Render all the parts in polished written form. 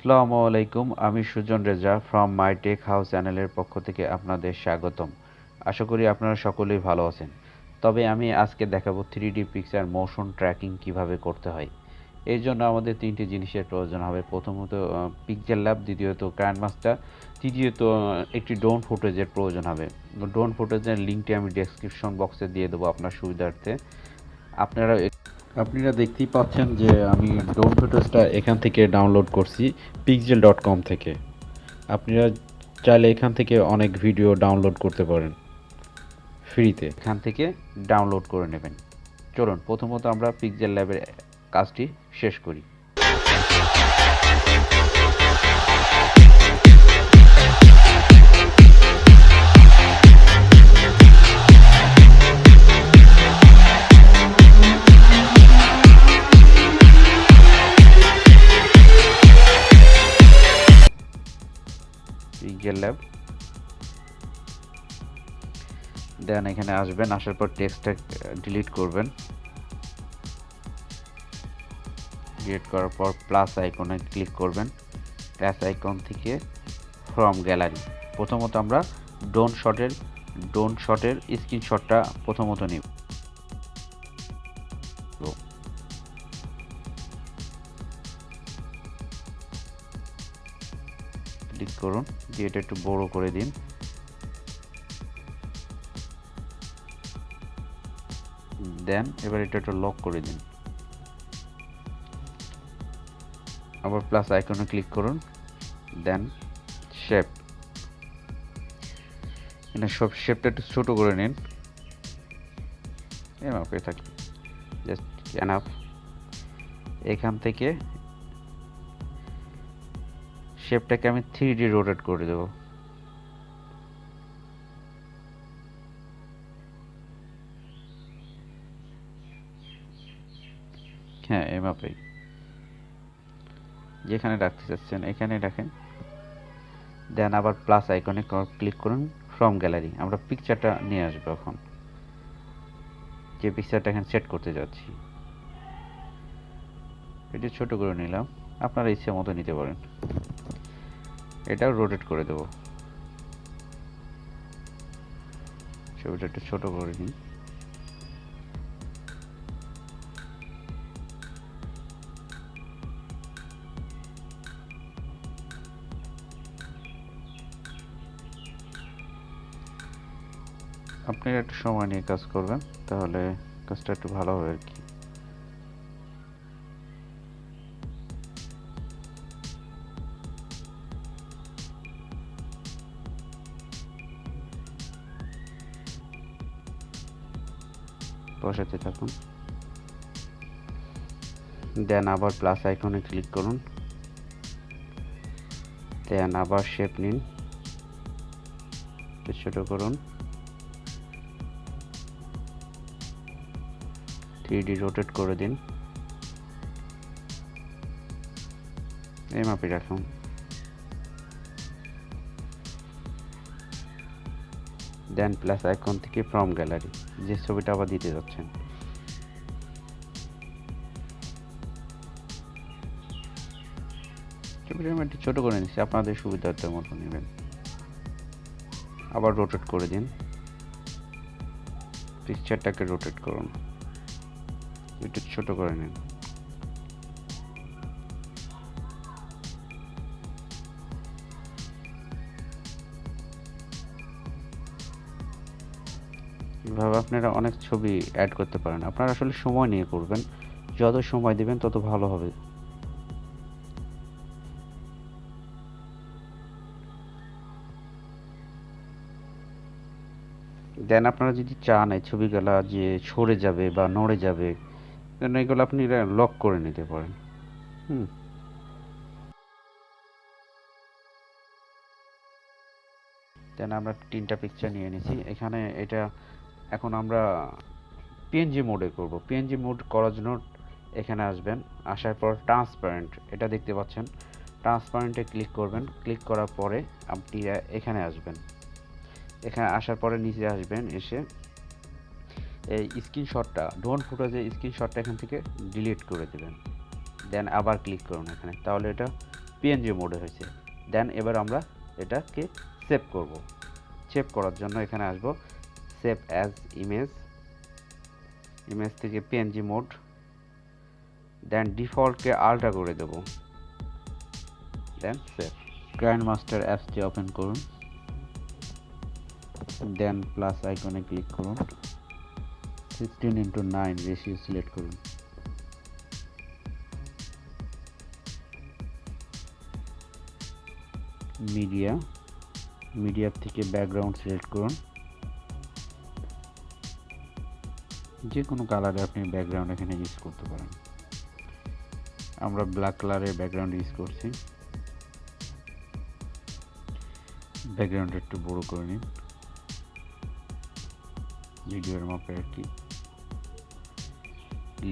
আসসালামু আলাইকুম, আমি Sujon Reza from my tech house চ্যানেলের পক্ষ থেকে আপনাদের স্বাগতম। আশা করি আপনারা সকলেই ভালো আছেন। তবে আমি আজকে দেখাবো 3D পিকচার মোশন ট্র্যাকিং কিভাবে করতে হয়। এর জন্য আমাদের তিনটি জিনিসের প্রয়োজন হবে। প্রথমত পিক্সেল ল্যাব, দ্বিতীয়ত কাইনমাস্টার, তৃতীয়ত একটি ড্রোন ফুটেজের প্রয়োজন হবে। ড্রোন ফুটেজের লিঙ্কটি আমি ডেসক্রিপশন বক্সে দিয়ে দেবো আপনার সুবিধার্থে। আপনারা দেখতেই পাচ্ছেন যে আমি ড্রোন ফুটেজটা এখান থেকে ডাউনলোড করছি pixel.com থেকে। আপনারা চাইলে এখান থেকে অনেক ভিডিও ডাউনলোড করতে পারেন ফ্রিতে। এখান থেকে ডাউনলোড করে নেবেন। চলুন প্রথমত আমরা পিক্সেল ল্যাবের কাজটি শেষ করি। পিক্সেল ল্যাব, দেন এখানে আসবেন, আসার পর টেক্সটটা ডিলিট করবেন। ডিলিট করার পর প্লাস আইকনে ক্লিক করবেন। প্লাস আইকন থেকে ফ্রম গ্যালারি প্রথমত আমরা ড্রোন শটের স্ক্রিনশটটা প্রথমত নিব। ক্লিক করুন, দিয়ে এটা একটু বড় করে দিন। দেন এবার এটা একটু লক করে দিন। আবার প্লাস আইকনে ক্লিক করুন, দেন শেপ, এখানে সব শেপটা একটু ছোট করে নিন। এভাবে থাকবে জাস্ট এনাফ। এখান থেকে শেপটাকে আমি 3D রোটেট করে দেব। হ্যাঁ, এভাবেই যেখানে রাখতে চাচ্ছেন এখানে রাখেন। দেন আবার প্লাস আইকনে ক্লিক করুন, ফ্রম গ্যালারি আমরা পিকচারটা নিয়ে আসবো। এখন যে পিকচারটা এখানে সেট করতে যাচ্ছি এটি ছোট করে নিলাম, আপনারা ইচ্ছে মতো নিতে পারেন। এটাও রোটেট করে দেব। ছবিটা একটু ছোট করে নিই। আপনারা একটু সময় নিয়ে কাজ করবেন, তাহলে কাজটা একটু ভালো হবে আর কি। বসাতে থাকুন। দেন আবার প্লাস আইকনে ক্লিক করুন। দেন আবার শেপ নিন, ছোট করুন, 3D রোটেট করে দিন। এই মাপে রাখুন। দেন প্লাস আইকন থেকে ফ্রম গ্যালারি যে ছবিটা আবার দিতে যাচ্ছেন ছবিটা আমি একটু ছোট করে নিচ্ছি, আপনাদের সুবিধার্থে মতো নেবেন। আবার রোটেট করে দিন, পিকচারটাকে রোটেট করুন, একটু ছোট করে নিন। এভাবে আপনারা অনেক ছবি অ্যাড করতে পারেন। আপনারা আসলে সময় নিয়ে করবেন, যত সময় দিবেন তত ভালো হবে। দেন আপনারা যদি চান এই ছবিগুলা যে সরে যাবে বা নড়ে যাবে, দেন এগুলো আপনি লক করে নিতে পারেন। দেন আমরা তিনটা পিকচার নিয়ে নিয়েছি এখানে। এটা এখন আমরা পিএনজি মোডে করব। পিএনজি মোড করার জন্য এখানে আসবেন, আসার পর ট্রান্সপারেন্ট এটা দেখতে পাচ্ছেন, ট্রান্সপারেন্টে ক্লিক করবেন। ক্লিক করার পরে আপনি এখানে আসবেন। এখানে আসার পরে নিচে আসবেন, এসে এই স্ক্রিনশটটা ড্রোন ফুটেজের স্ক্রিনশটটা এখান থেকে ডিলিট করে দেবেন। দেন আবার ক্লিক করুন এখানে, তাহলে এটা পিএনজি মোডে হয়েছে। দেন এবার আমরা এটাকে সেভ করব। সেভ করার জন্য এখানে আসব, সেভ অ্যাজ ইমেজ, ইমেজ থেকে পিএনজি মোড, দেন ডিফল্টকে আলট্রা করে দেব, দেন সেভ। কাইনমাস্টার অ্যাপসটি ওপেন করুন, দেন প্লাস আইকনে ক্লিক করুন, 16:9 রেশিও সিলেক্ট করুন। মিডিয়া থেকে ব্যাকগ্রাউন্ড সিলেক্ট করুন, যে কোনো কালারে আপনি ব্যাকগ্রাউন্ড এখানে ইউজ করতে পারেন। আমরা ব্ল্যাক কালারের ব্যাকগ্রাউন্ড ইউজ করছি। ব্যাকগ্রাউন্ড একটু বড় করে নিন, ভিডিওর মাপে আর কি।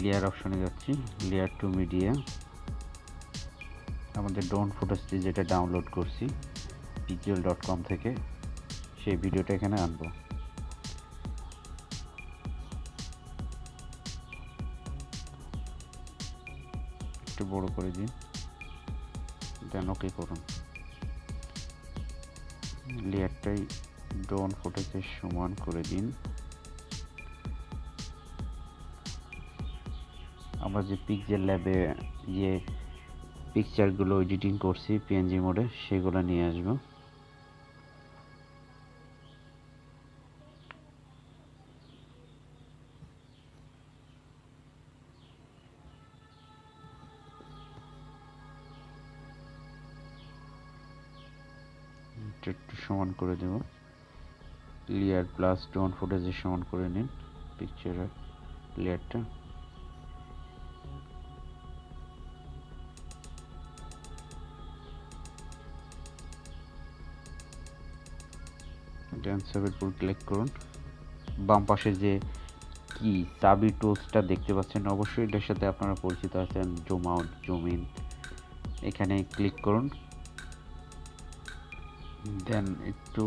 লেয়ার অপশনে যাচ্ছি, লেয়ার টু মিডিয়া, আমাদের ড্রোন ফুটেজটি যেটা ডাউনলোড করছি pixel.com থেকে, সেই ভিডিওটা এখানে আনবো। একটু বড় করে দিন, দেন ওকে করুন। লেয়ারটাই ড্রোন ফুটেজের সমান করে দিন। আমরা যে পিক্সেল ল্যাবে যে পিকচারগুলো এডিটিং করছি পিএনজি মোডে, সেগুলো নিয়ে আসবো। একটু সমান করে দেব, লেয়ার প্লাস ড্রোন ফুটেজের সমান করে নিন পিকচারের লেয়ারটা। ড্যান্সের উপর ক্লিক করুন। বাম পাশে যে কি চাবি টুলসটা দেখতে পাচ্ছেন, অবশ্যই এটার সাথে আপনারা পরিচিত আছেন, জুম আউট, জুম ইন। এখানে ক্লিক করুন, দেন একটু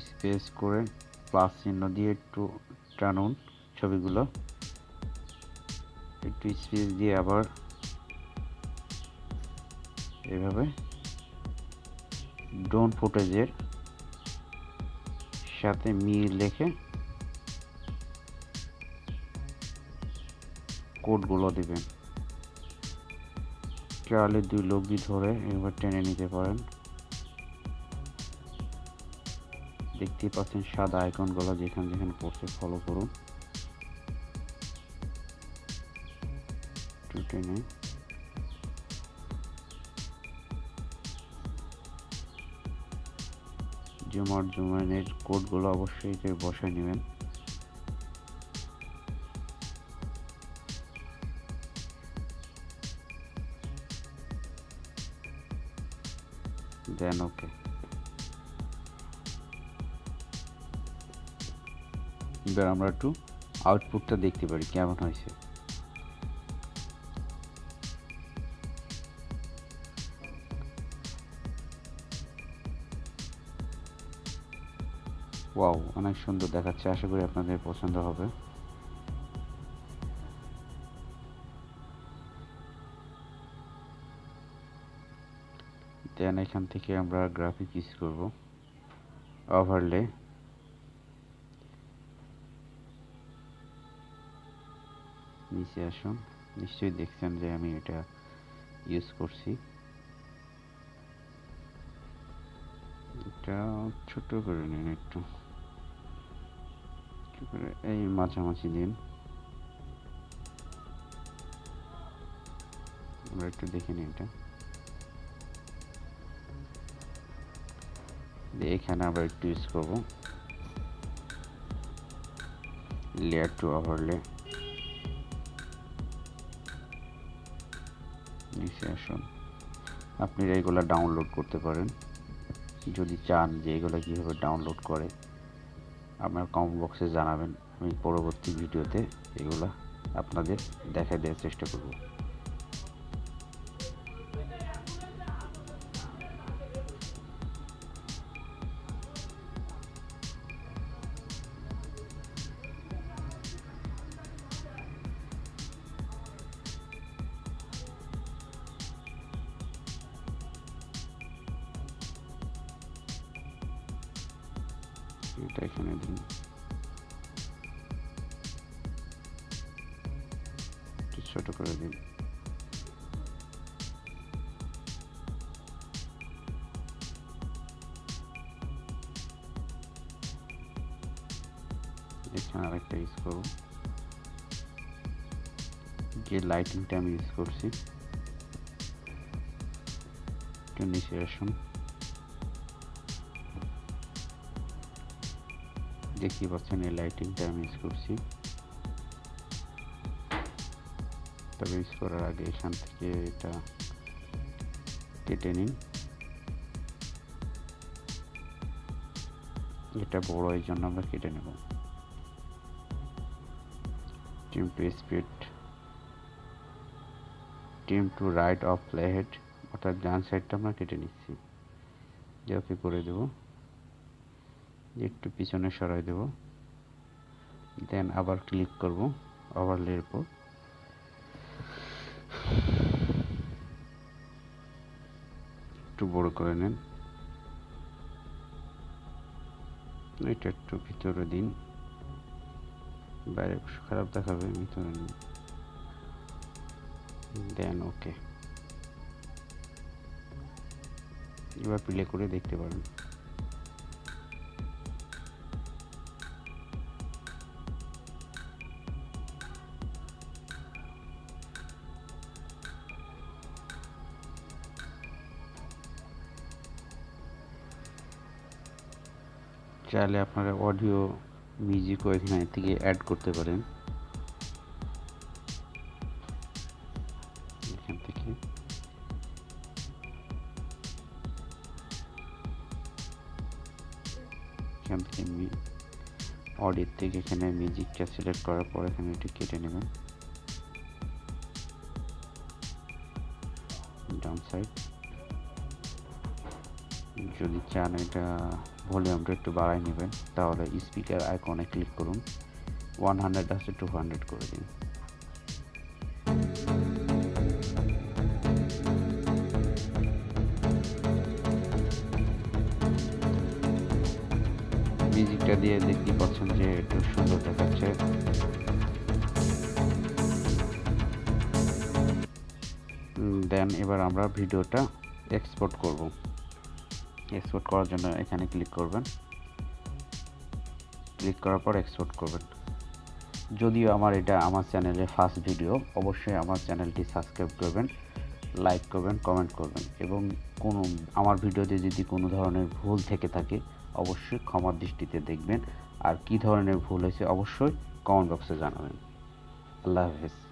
স্পেস করে প্লাস চিহ্ন দিয়ে একটু টানুন ছবিগুলো, একটু স্পেস দিয়ে আবার এভাবে ড্রোন ফুটেজের সাথে মিল রেখে কোডগুলো দিবেন। চাইলে দুই লগি ধরে এবার টেনে নিতে পারেন। দেখতেই পাচ্ছেন সাদা আইকনগুলো যেখানে যেখানে পড়ছে, ফলো করুন। টেনে জুম আউট, জুম ইনের কোডগুলো অবশ্যই বসায় নেবেন। দেন ওকে। এবার আমরা একটু আউটপুটটা দেখতে পারি কেমন হয়েছে। ওয়াও, অনেক সুন্দর দেখাচ্ছে, আশা করি আপনাদের পছন্দ হবে। দেন এখান থেকে আমরা গ্রাফিক ইউজ করব, ওভারলে, নিচে আসুন। নিশ্চয়ই দেখছেন যে আমি এটা ইউজ করছি। এটা ছোট করে নিন, একটু এই মাঝামাঝি দিন, আমরা একটু দেখে নিই। এটা এখানে আমরা একটু ইউজ করব লেয়ার টু ওভারলে। নিচে আসুন, আপনারা এগুলো ডাউনলোড করতে পারেন যদি চান যে এগুলো কীভাবে ডাউনলোড করে। আপনার কমেন্ট বক্সে জানাবেন, আমি পরবর্তী ভিডিওতে এগুলো আপনাদের দেখা দেওয়ার চেষ্টা করব। এটা এখানে দিন, একটু ছোট করে দিন। এখানে আরেকটা ইউজ করব, যে লাইটিংটা আমি ইউজ করছি। একটু নিচে আসুন, দেখতে পাচ্ছেন এই লাইটিংটা আমি ইউজ করছি। তবে ইউজ করার আগে এখান থেকে এটা কেটে নিন। এটা বড়, এই জন্য আমরা কেটে নেব। Trim to speed, trim to right of playhead, অর্থাৎ ডান সাইডটা আমরা কেটে নিচ্ছি। ওকে করে দেব, একটু পিছনে সরাই দেব, দেন আবার ক্লিক করব ওভারলের উপর। একটু বড় করে নেন, এটা একটু ভিতরে দিন, বাইরে খারাপ দেখাবে, ভিতরে নিন, দেন ওকে। এবার প্লে করে দেখতে পারেন। চাইলে আপনারা অডিও মিউজিকও এখানে থেকে অ্যাড করতে পারেন। এখান থেকে অডিও থেকে এখানে মিউজিকটা সিলেক্ট করার পর এখানে এটি কেটে নেবেন ডাউন সাইড। যদি চান এটা ভলিউমটা একটু বাড়াই নেবেন, তাহলে স্পিকার আইকনে ক্লিক করুন, 100 আছে 200 করে দিন। মিউজিকটা দিয়ে দেখতে পাচ্ছেন যে একটু সুন্দর দেখাচ্ছে। দেন এবার আমরা ভিডিওটা এক্সপোর্ট করব। এক্সপোর্ট করার জন্য এখানে ক্লিক করবেন, ক্লিক করার পর এক্সপোর্ট করবেন। যদিও এটা আমার চ্যানেলে ফার্স্ট ভিডিও, অবশ্যই আমার চ্যানেলটি সাবস্ক্রাইব করবেন, লাইক করবেন, কমেন্ট করবেন, এবং আমার ভিডিওতে যদি কোনো ধরনের ভুল থেকে থাকে অবশ্যই ক্ষমার দৃষ্টিতে দেখবেন। আর কি ধরনের ভুল হয়েছে অবশ্যই কমেন্ট বক্সে জানাবেন। আল্লাহ হাফেজ।